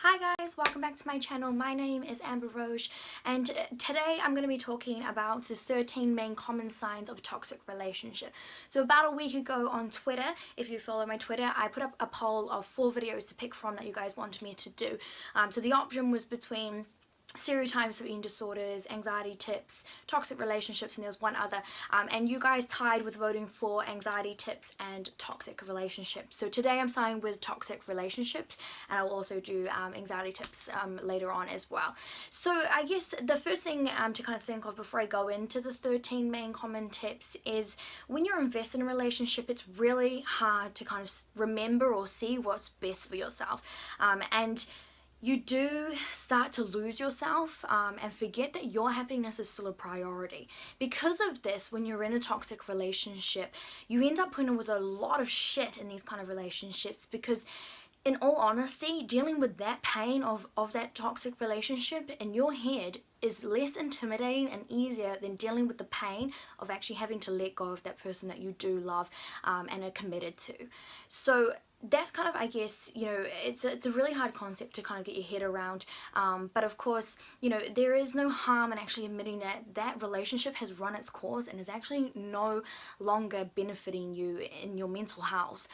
Hi guys, welcome back to my channel. My name is Amber Roche and today I'm going to be talking about the 13 main common signs of a toxic relationship. So about a week ago on Twitter, if you follow my Twitter, I put up a poll of 4 videos to pick from that you guys wanted me to do. So the option was between stereotypes of eating disorders, anxiety tips, toxic relationships, and there was one other, and you guys tied with voting for anxiety tips and toxic relationships. So today I'm starting with toxic relationships, and I will also do anxiety tips later on as well. So I guess the first thing to kind of think of before I go into the 13 main common tips is when you're invested in a relationship, it's really hard to kind of remember or see what's best for yourself, and you do start to lose yourself and forget that your happiness is still a priority. Because of this, when you're in a toxic relationship, you end up putting up with a lot of shit in these kind of relationships, because in all honesty, dealing with that pain of that toxic relationship in your head is less intimidating and easier than dealing with the pain of actually having to let go of that person that you do love and are committed to. So that's kind of, I guess, you know, it's a really hard concept to kind of get your head around, but of course, you know, there is no harm in actually admitting that that relationship has run its course and is actually no longer benefiting you in your mental health.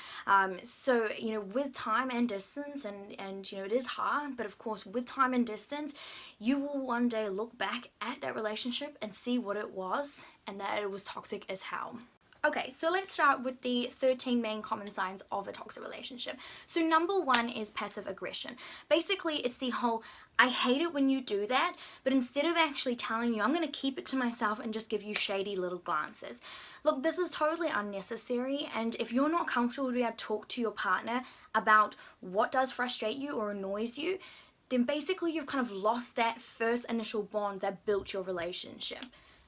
So, you know, with time and distance, and you know, it is hard, but of course, with time and distance, you will one day look back at that relationship and see what it was, and that it was toxic as hell. Okay, so let's start with the 13 main common signs of a toxic relationship. So number 1 is passive aggression. Basically, it's the whole, I hate it when you do that, but instead of actually telling you, I'm going to keep it to myself and just give you shady little glances. Look, this is totally unnecessary, and if you're not comfortable to be able to talk to your partner about what does frustrate you or annoys you, then basically you've kind of lost that first initial bond that built your relationship.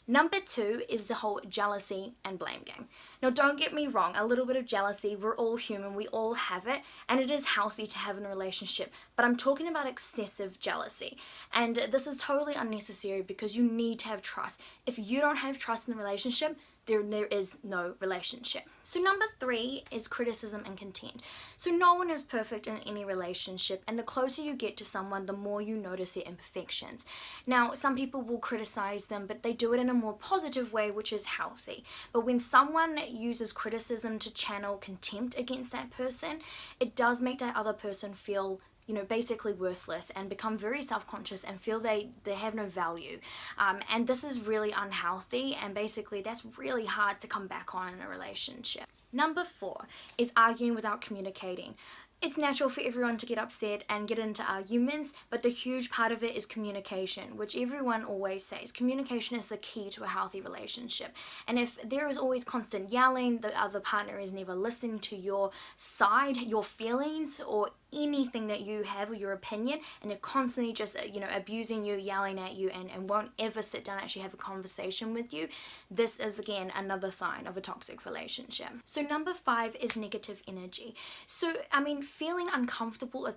Number 2 is the whole jealousy and blame game. Now, don't get me wrong, a little bit of jealousy, we're all human, we all have it, and it is healthy to have in a relationship, but I'm talking about excessive jealousy, and this is totally unnecessary because you need to have trust. If you don't have trust in the relationship, there is no relationship. So number 3 is criticism and contempt. So no one is perfect in any relationship, and the closer you get to someone, the more you notice their imperfections. Now, some people will criticize them, but they do it in a more positive way, which is healthy. But when someone uses criticism to channel contempt against that person, it does make that other person feel, you know, basically worthless and become very self-conscious and feel they have no value. And this is really unhealthy, and basically that's really hard to come back on in a relationship. Number 4 is arguing without communicating. It's natural for everyone to get upset and get into arguments, but the huge part of it is communication, which everyone always says. Communication is the key to a healthy relationship. And if there is always constant yelling, the other partner is never listening to your side, your feelings, or anything that you have or your opinion, and they're constantly just, you know, abusing you, yelling at you, and won't ever sit down and actually have a conversation with you, this is again another sign of a toxic relationship. So number 5 is negative energy. So I mean, feeling uncomfortable or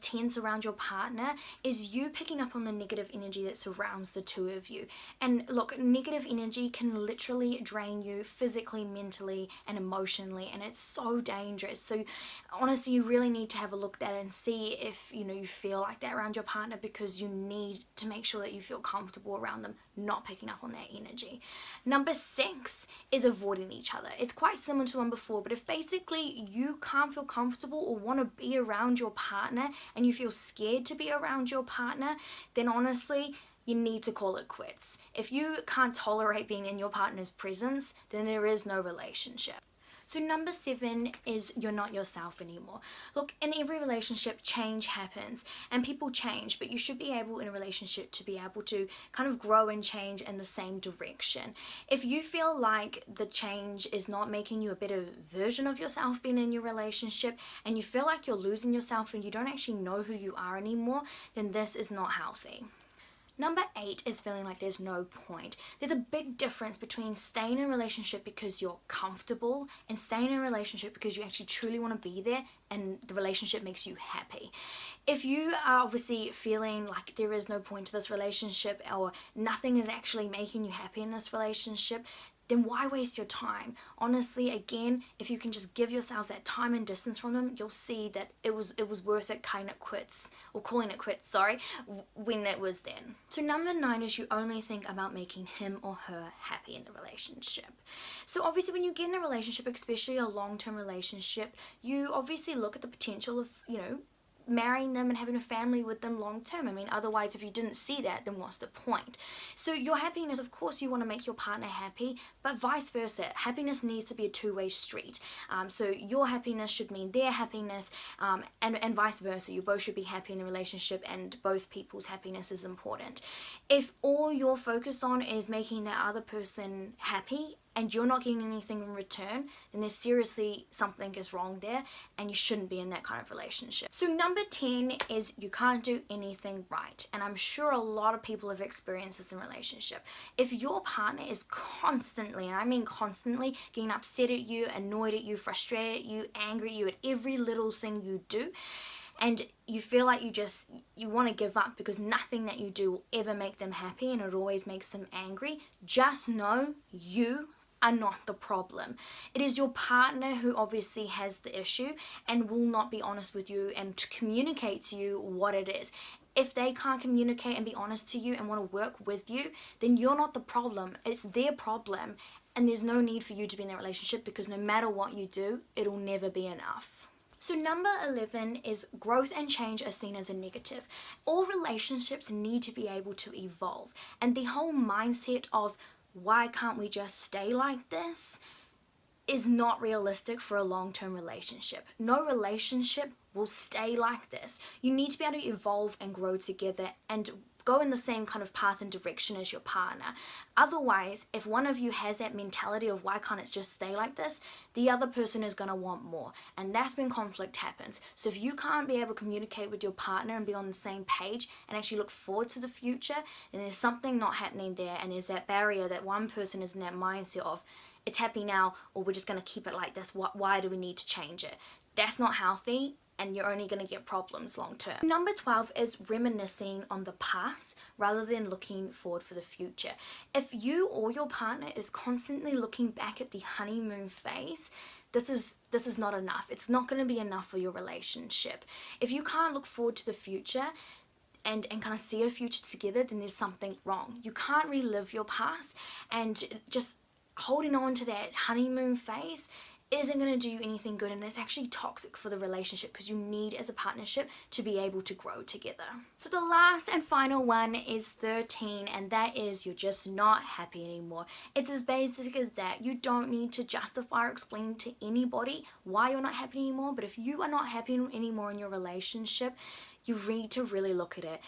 tense around your partner is you picking up on the negative energy that surrounds the two of you. And look, negative energy can literally drain you physically, mentally, and emotionally, and it's so dangerous. So honestly, you really need to have a look at it and see if, you know, you feel like that around your partner, because you need to make sure that you feel comfortable around them, not picking up on that energy. Number 6 is avoiding each other. It's quite similar to one before, but if basically you can't feel comfortable or want to be around your partner and you feel scared to be around your partner, then honestly, you need to call it quits. If you can't tolerate being in your partner's presence, then there is no relationship. So number 7 is you're not yourself anymore. Look, in every relationship, change happens and people change, but you should be able in a relationship to be able to kind of grow and change in the same direction. If you feel like the change is not making you a better version of yourself being in your relationship, and you feel like you're losing yourself and you don't actually know who you are anymore, then this is not healthy. Number 8 is feeling like there's no point. There's a big difference between staying in a relationship because you're comfortable and staying in a relationship because you actually truly want to be there and the relationship makes you happy. If you are obviously feeling like there is no point to this relationship, or nothing is actually making you happy in this relationship, then why waste your time? Honestly, again, if you can just give yourself that time and distance from them, you'll see that it was worth it calling it quits, when it was then. So number 9 is you only think about making him or her happy in the relationship. So obviously when you get in a relationship, especially a long-term relationship, you obviously look at the potential of, marrying them and having a family with them long term. I mean, otherwise, if you didn't see that, then what's the point? So your happiness, of course, you want to make your partner happy, but vice versa. Happiness needs to be a two-way street. So your happiness should mean their happiness, and vice versa. You both should be happy in a relationship, and both people's happiness is important. If all you're focused on is making that other person happy, and you're not getting anything in return, then there's seriously something is wrong there, and you shouldn't be in that kind of relationship. So number 10 is you can't do anything right. And I'm sure a lot of people have experienced this in relationship. If your partner is constantly, and I mean constantly, getting upset at you, annoyed at you, frustrated at you, angry at you at every little thing you do, and you feel like you want to give up because nothing that you do will ever make them happy and it always makes them angry, just know you are not the problem. It is your partner who obviously has the issue and will not be honest with you and to communicate to you what it is. If they can't communicate and be honest to you and want to work with you, then you're not the problem. It's their problem, and there's no need for you to be in that relationship because no matter what you do, it'll never be enough. So number 11 is growth and change are seen as a negative. All relationships need to be able to evolve, and the whole mindset of why can't we just stay like this is not realistic for a long-term relationship. No relationship will stay like this. You need to be able to evolve and grow together and go in the same kind of path and direction as your partner. Otherwise, if one of you has that mentality of why can't it just stay like this, the other person is going to want more, and that's when conflict happens. So if you can't be able to communicate with your partner and be on the same page and actually look forward to the future, then there's something not happening there, and there's that barrier that one person is in that mindset of it's happy now, or we're just going to keep it like this. Why do we need to change it? That's not healthy, and you're only going to get problems long term. Number 12 is reminiscing on the past rather than looking forward for the future. If you or your partner is constantly looking back at the honeymoon phase, this is not enough. It's not going to be enough for your relationship. If you can't look forward to the future and kind of see a future together, then there's something wrong. You can't relive your past, and just holding on to that honeymoon phase isn't going to do you anything good, and it's actually toxic for the relationship because you need as a partnership to be able to grow together. So the last and final one is 13, and that is you're just not happy anymore. It's as basic as that. You don't need to justify or explain to anybody why you're not happy anymore, but if you are not happy anymore in your relationship, you need to really look at it.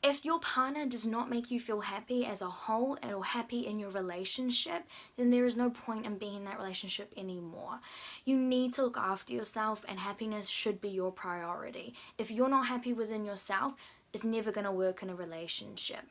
If your partner does not make you feel happy as a whole or happy in your relationship, then there is no point in being in that relationship anymore. You need to look after yourself, and happiness should be your priority. If you're not happy within yourself, it's never going to work in a relationship.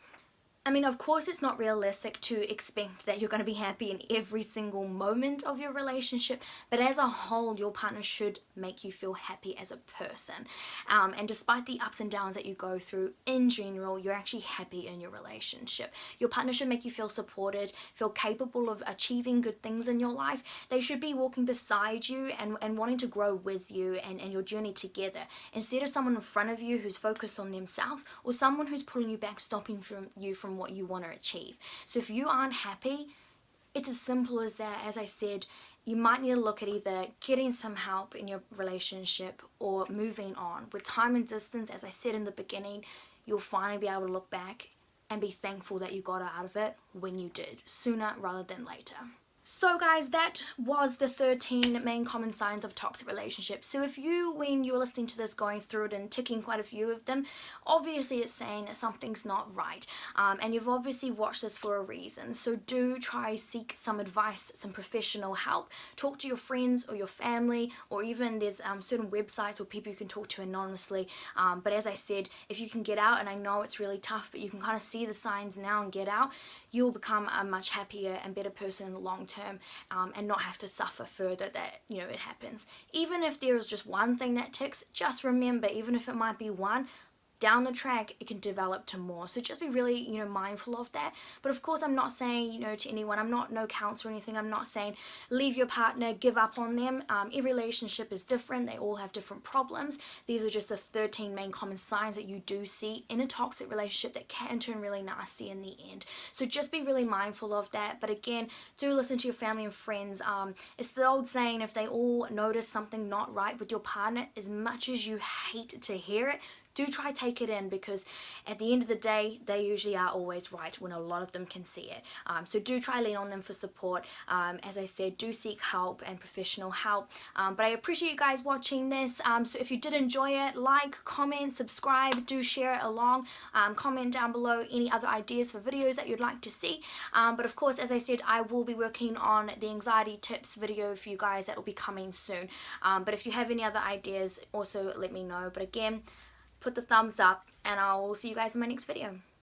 I mean, of course, it's not realistic to expect that you're going to be happy in every single moment of your relationship, but as a whole, your partner should make you feel happy as a person. And despite the ups and downs that you go through, in general, you're actually happy in your relationship. Your partner should make you feel supported, feel capable of achieving good things in your life. They should be walking beside you and wanting to grow with you and your journey together, instead of someone in front of you who's focused on themselves, or someone who's pulling you back, stopping you from what you want to achieve. So if you aren't happy, it's as simple as that. As I said, you might need to look at either getting some help in your relationship or moving on. With time and distance, as I said in the beginning, you'll finally be able to look back and be thankful that you got out of it when you did, sooner rather than later. So guys, that was the 13 main common signs of toxic relationships. So if you, when you're listening to this, going through it and ticking quite a few of them, obviously it's saying that something's not right. And you've obviously watched this for a reason. So do try seek some advice, some professional help. Talk to your friends or your family, or even there's certain websites or people you can talk to anonymously. But as I said, if you can get out, and I know it's really tough, but you can kind of see the signs now and get out, you'll become a much happier and better person in the long term, and not have to suffer further that, it happens. Even if there is just one thing that ticks, just remember, even if it might be one, down the track it can develop to more. So just be really, you know, mindful of that. But of course, I'm not saying, you know, to anyone, I'm not no counselor or anything, I'm not saying leave your partner, give up on them. Every relationship is different, they all have different problems. These are just the 13 main common signs that you do see in a toxic relationship that can turn really nasty in the end. So just be really mindful of that. But again, do listen to your family and friends. It's the old saying, if they all notice something not right with your partner, as much as you hate to hear it, do try take it in, because at the end of the day, they usually are always right when a lot of them can see it. So do try lean on them for support. As I said, do seek help and professional help. But I appreciate you guys watching this. So if you did enjoy it, like, comment, subscribe, do share it along. Comment down below any other ideas for videos that you'd like to see. But of course, as I said, I will be working on the anxiety tips video for you guys that will be coming soon. But if you have any other ideas, also let me know. But again, put the thumbs up, and I'll see you guys in my next video.